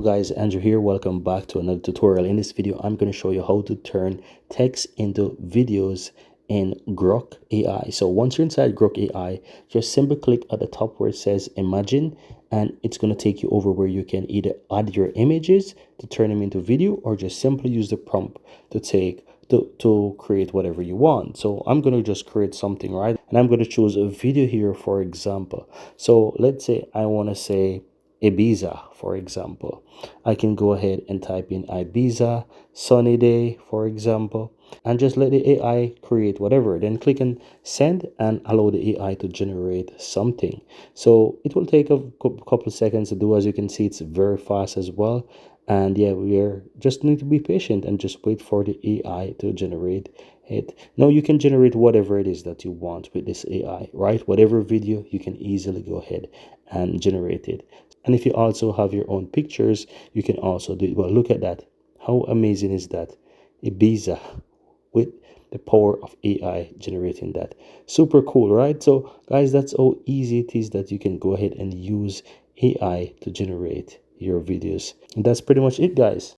Guys, Andrew here. Welcome back to another tutorial. In this video I'm going to show you how to turn text into videos in Grok AI. So once you're inside Grok AI, just simply click at the top where it says imagine, and it's going to take you over where you can either add your images to turn them into video, or just simply use the prompt to create whatever you want. So I'm going to just create something, right? And I'm going to choose a video here, for example. So let's say I want to say Ibiza, for example. I can go ahead and type in Ibiza, sunny day, for example, and just let the AI create whatever. Then click on send and allow the AI to generate something. So it will take a couple of seconds to do. As you can see, it's very fast as well. And yeah, we are just need to be patient and just wait for the AI to generate it. Now you can generate whatever it is that you want with this AI, right? Whatever video, you can easily go ahead and generate it. And if you also have your own pictures, you can also do it. Well, look at that. How amazing is that? Ibiza with the power of AI generating that. Super cool, right? So guys, that's how easy it is that you can go ahead and use AI to generate your videos. And that's pretty much it, guys.